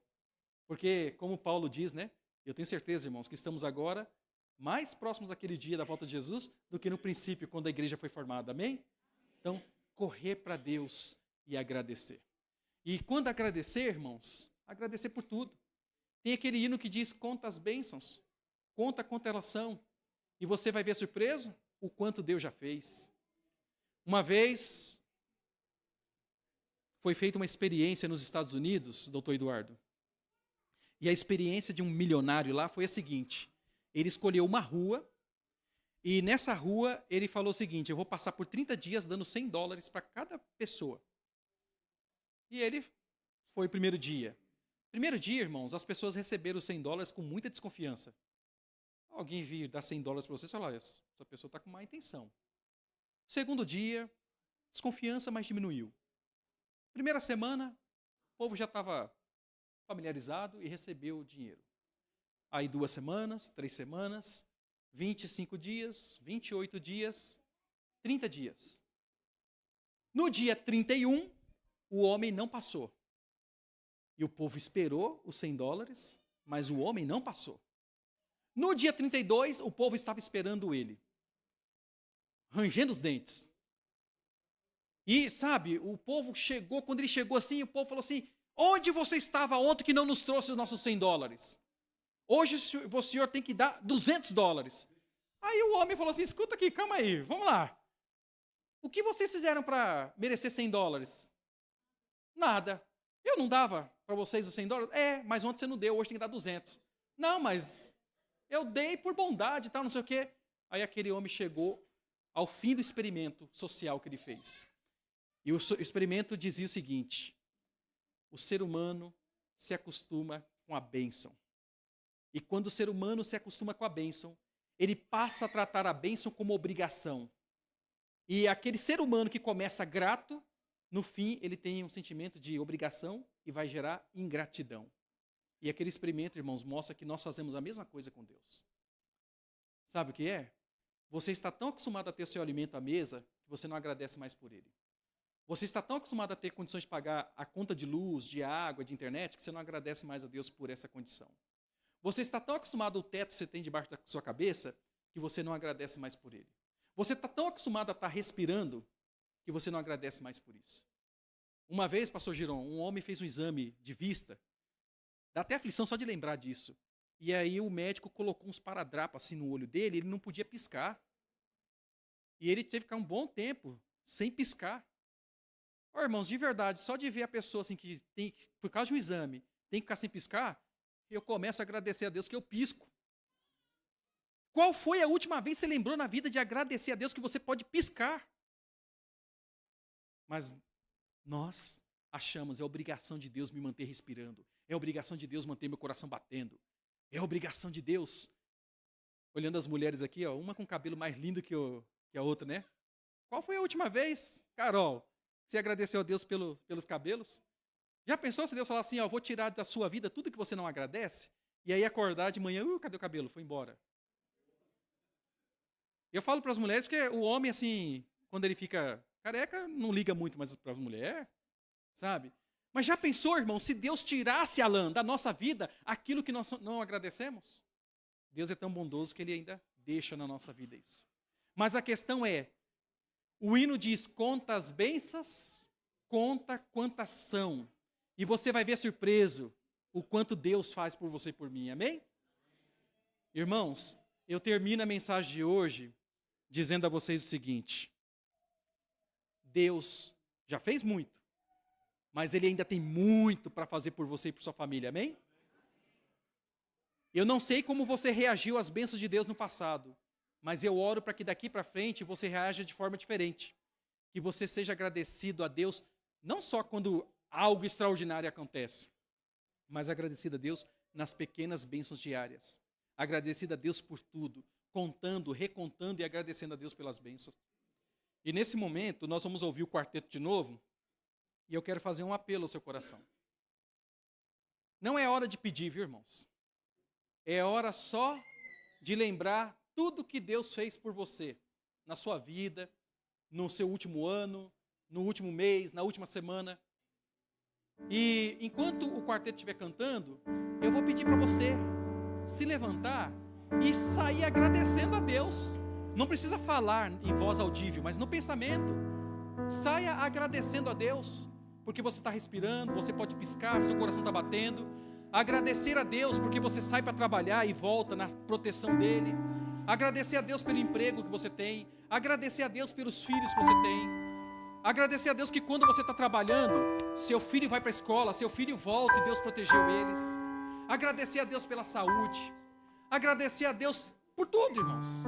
Porque, como Paulo diz, né? Eu tenho certeza, irmãos, que estamos agora mais próximos daquele dia da volta de Jesus do que no princípio, quando a igreja foi formada. Amém? Então, correr para Deus e agradecer. E quando agradecer, irmãos, agradecer por tudo. Tem aquele hino que diz, conta as bênçãos, conta quanto elas são. E você vai ver surpreso o quanto Deus já fez. Uma vez, foi feita uma experiência nos Estados Unidos, doutor Eduardo. E a experiência de um milionário lá foi a seguinte. Ele escolheu uma rua, e nessa rua ele falou o seguinte, eu vou passar por 30 dias dando $100 para cada pessoa. E ele foi o primeiro dia. Primeiro dia, irmãos, as pessoas receberam os $100 com muita desconfiança. Alguém vir dar $100 para você e falar, essa pessoa está com má intenção. Segundo dia, desconfiança, mas diminuiu. Primeira semana, o povo já estava familiarizado e recebeu o dinheiro. Aí 2 semanas, 3 semanas, 25 dias, 28 dias, 30 dias. No dia 31, o homem não passou. E o povo esperou os $100, mas o homem não passou. No dia 32, o povo estava esperando ele, rangendo os dentes. E, sabe, o povo chegou, quando ele chegou assim, o povo falou assim, onde você estava ontem que não nos trouxe os nossos $100? Hoje o senhor tem que dar $200. Aí o homem falou assim, escuta aqui, calma aí, vamos lá. O que vocês fizeram para merecer $100? Nada. Eu não dava para vocês os $100? Mas ontem você não deu, hoje tem que dar 200. Não, mas eu dei por bondade e tal, não sei o quê. Aí aquele homem chegou ao fim do experimento social que ele fez. E o experimento dizia o seguinte, o ser humano se acostuma com a bênção. E quando o ser humano se acostuma com a bênção, ele passa a tratar a bênção como obrigação. E aquele ser humano que começa grato, no fim ele tem um sentimento de obrigação e vai gerar ingratidão. E aquele experimento, irmãos, mostra que nós fazemos a mesma coisa com Deus. Sabe o que é? Você está tão acostumado a ter o seu alimento à mesa que você não agradece mais por ele. Você está tão acostumado a ter condições de pagar a conta de luz, de água, de internet, que você não agradece mais a Deus por essa condição. Você está tão acostumado ao teto que você tem debaixo da sua cabeça que você não agradece mais por ele. Você está tão acostumado a estar respirando que você não agradece mais por isso. Uma vez, pastor Giron, um homem fez um exame de vista, dá até aflição só de lembrar disso. E aí o médico colocou uns paradrapos assim no olho dele, ele não podia piscar. E ele teve que ficar um bom tempo sem piscar. Oh, irmãos, de verdade, só de ver a pessoa assim que tem, por causa de um exame, tem que ficar sem piscar, eu começo a agradecer a Deus que eu pisco. Qual foi a última vez que você lembrou na vida de agradecer a Deus que você pode piscar? Mas nós achamos, é obrigação de Deus me manter respirando, é obrigação de Deus manter meu coração batendo, é obrigação de Deus. Olhando as mulheres aqui, ó, uma com o cabelo mais lindo que a outra, né? Qual foi a última vez, Carol, você agradeceu a Deus pelos cabelos? Já pensou se Deus falar assim, ó, vou tirar da sua vida tudo que você não agradece? E aí acordar de manhã, cadê o cabelo? Foi embora. Eu falo para as mulheres porque o homem, assim, quando ele fica careca, não liga muito mais para as mulheres, sabe? Mas já pensou, irmão, se Deus tirasse, Alan, da nossa vida aquilo que nós não agradecemos? Deus é tão bondoso que Ele ainda deixa na nossa vida isso. Mas a questão é, o hino diz, conta as bênçãos, conta quantas são. E você vai ver surpreso o quanto Deus faz por você e por mim, amém? Irmãos, eu termino a mensagem de hoje dizendo a vocês o seguinte, Deus já fez muito, mas Ele ainda tem muito para fazer por você e por sua família, amém? Eu não sei como você reagiu às bênçãos de Deus no passado, mas eu oro para que daqui para frente você reaja de forma diferente. Que você seja agradecido a Deus, não só quando algo extraordinário acontece, mas agradecido a Deus nas pequenas bênçãos diárias. Agradecido a Deus por tudo, contando, recontando e agradecendo a Deus pelas bênçãos. E nesse momento, nós vamos ouvir o quarteto de novo, e eu quero fazer um apelo ao seu coração. Não é hora de pedir, viu, irmãos? É hora só de lembrar tudo que Deus fez por você, na sua vida, no seu último ano, no último mês, na última semana. E enquanto o quarteto estiver cantando, eu vou pedir para você se levantar e sair agradecendo a Deus. Não precisa falar em voz audível, mas no pensamento. Saia agradecendo a Deus, porque você está respirando, você pode piscar, seu coração está batendo. Agradecer a Deus porque você sai para trabalhar e volta na proteção dEle. Agradecer a Deus pelo emprego que você tem. Agradecer a Deus pelos filhos que você tem. Agradecer a Deus que quando você está trabalhando, seu filho vai para a escola, seu filho volta e Deus protegeu eles. Agradecer a Deus pela saúde. Agradecer a Deus por tudo, irmãos.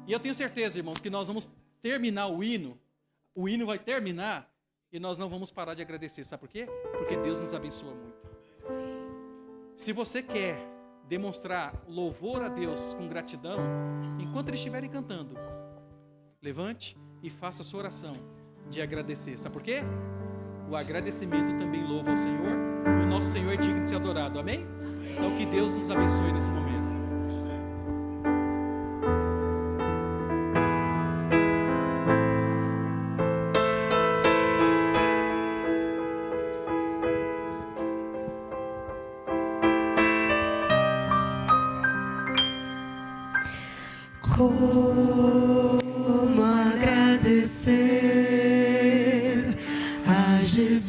E eu tenho certeza, irmãos, que nós vamos terminar o hino vai terminar e nós não vamos parar de agradecer. Sabe por quê? Porque Deus nos abençoa muito. Se você quer demonstrar louvor a Deus com gratidão, enquanto eles estiverem cantando, levante e faça a sua oração de agradecer. Sabe por quê? O agradecimento também louva ao Senhor e o nosso Senhor é digno de ser adorado. Amém? Então que Deus nos abençoe nesse momento. Como agradecer a Jesus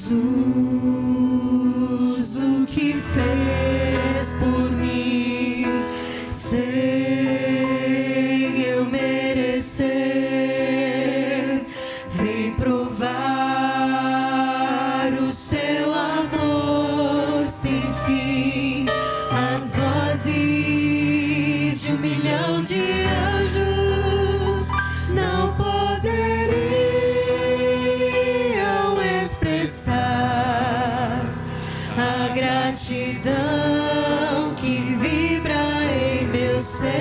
o que fez por mim sem eu merecer. Vem provar o seu amor sem fim. As vozes de 1 milhão de anjos não poderiam expressar a gratidão que vibra em meu ser,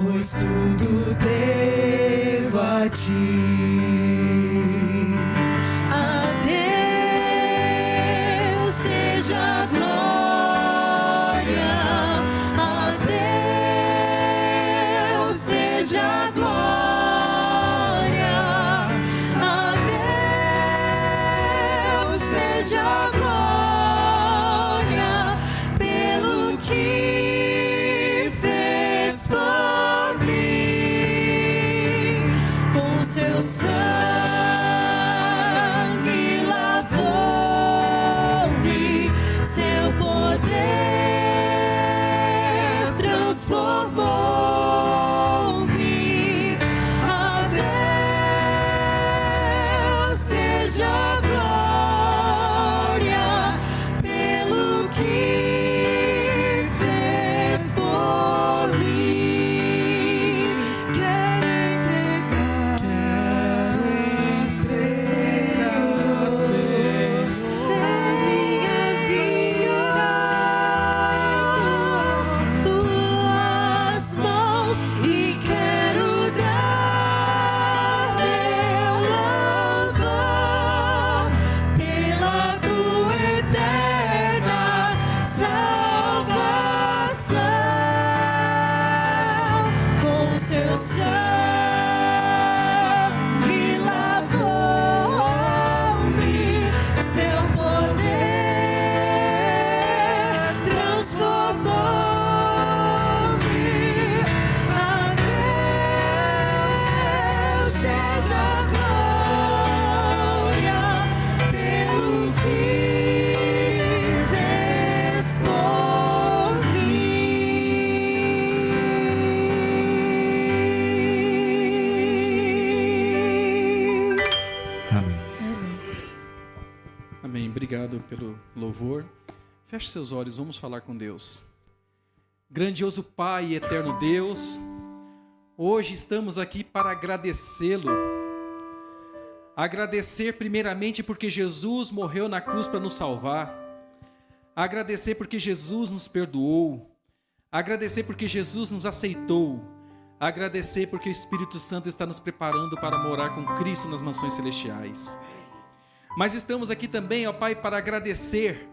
pois tudo devo a ti. A Deus seja a glória. Seja a glória, a Deus seja a glória, pelo que fez por mim, com seu sangue lavou-me, seu poder transformou. Seja a glória pelo que fez por mim. Quero entregar minha vida, tuas mãos, e quero dar meu louvor pela tua eterna salvação, com seu sangue lavou-me, seu poder transformou-me. A Deus seja a glória pelo que fez por mim. Amém. Amém. Obrigado pelo louvor. Feche seus olhos, vamos falar com Deus. Grandioso Pai e eterno Deus, hoje estamos aqui para agradecê-lo. Agradecer primeiramente porque Jesus morreu na cruz para nos salvar. Agradecer porque Jesus nos perdoou. Agradecer porque Jesus nos aceitou. Agradecer porque o Espírito Santo está nos preparando para morar com Cristo nas mansões celestiais. Mas estamos aqui também, ó Pai, para agradecer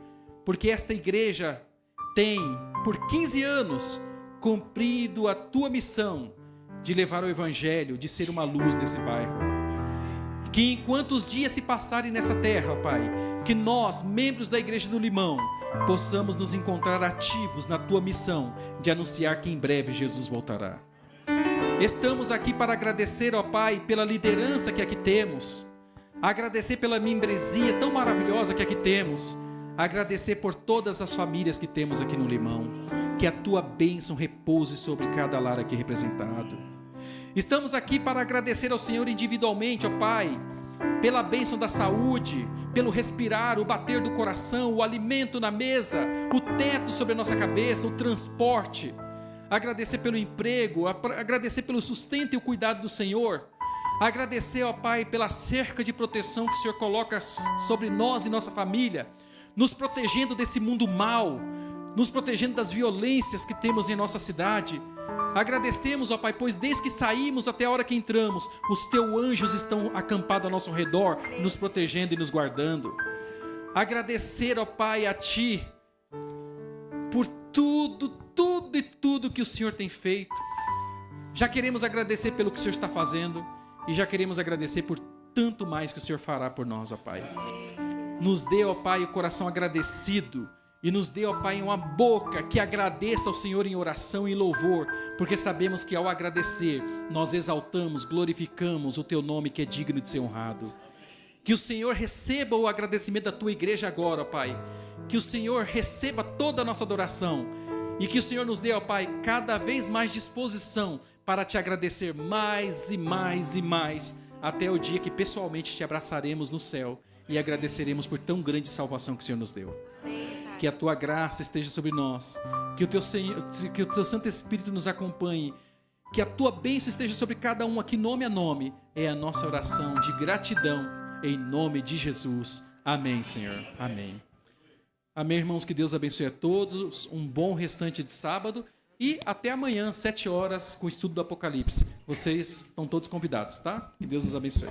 porque esta igreja tem, por 15 anos, cumprido a tua missão de levar o Evangelho, de ser uma luz nesse bairro. Que enquanto os dias se passarem nessa terra, ó Pai, que nós, membros da Igreja do Limão, possamos nos encontrar ativos na Tua missão de anunciar que em breve Jesus voltará. Estamos aqui para agradecer, ó Pai, pela liderança que aqui temos, agradecer pela membresia tão maravilhosa que aqui temos, agradecer por todas as famílias que temos aqui no Limão, que a Tua bênção repouse sobre cada lar aqui representado. Estamos aqui para agradecer ao Senhor individualmente, ó Pai, pela bênção da saúde, pelo respirar, o bater do coração, o alimento na mesa, o teto sobre a nossa cabeça, o transporte. Agradecer pelo emprego, agradecer pelo sustento e o cuidado do Senhor. Agradecer, ó Pai, pela cerca de proteção que o Senhor coloca sobre nós e nossa família, nos protegendo desse mundo mau, nos protegendo das violências que temos em nossa cidade. Agradecemos, ó Pai, pois desde que saímos até a hora que entramos, os Teus anjos estão acampados ao nosso redor, nos protegendo e nos guardando. Agradecer, ó Pai, a Ti, por tudo que o Senhor tem feito. Já queremos agradecer pelo que o Senhor está fazendo e já queremos agradecer por tanto mais que o Senhor fará por nós, ó Pai. Nos dê, ó Pai, o coração agradecido. E nos dê, ó Pai, uma boca que agradeça ao Senhor em oração e louvor, porque sabemos que ao agradecer, nós exaltamos, glorificamos o Teu nome que é digno de ser honrado. Que o Senhor receba o agradecimento da Tua igreja agora, ó Pai. Que o Senhor receba toda a nossa adoração. E que o Senhor nos dê, ó Pai, cada vez mais disposição para Te agradecer mais e mais e mais, até o dia que pessoalmente Te abraçaremos no céu e agradeceremos por tão grande salvação que o Senhor nos deu. Que a Tua graça esteja sobre nós, que o Teu Santo Espírito nos acompanhe, que a Tua bênção esteja sobre cada um aqui, nome a nome. É a nossa oração de gratidão, em nome de Jesus. Amém, Senhor. Amém. Amém, irmãos, que Deus abençoe a todos, um bom restante de sábado e até amanhã, 7 horas, com o estudo do Apocalipse. Vocês estão todos convidados, tá? Que Deus nos abençoe.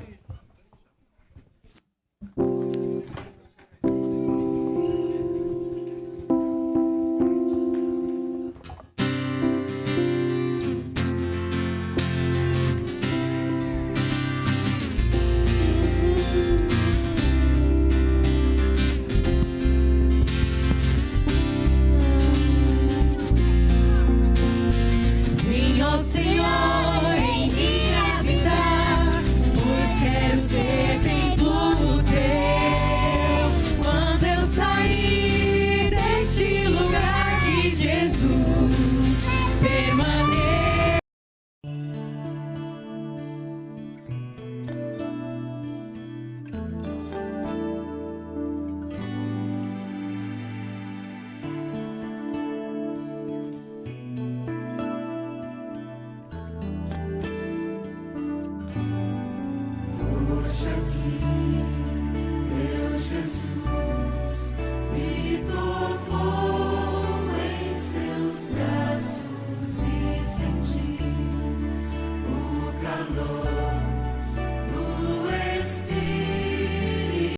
Senhor, em mim habitar, pois quero ser templo Teu. Quando eu sair deste lugar, que Jesus permaneça. Hoje aqui, meu Jesus me tocou em seus braços e senti o calor.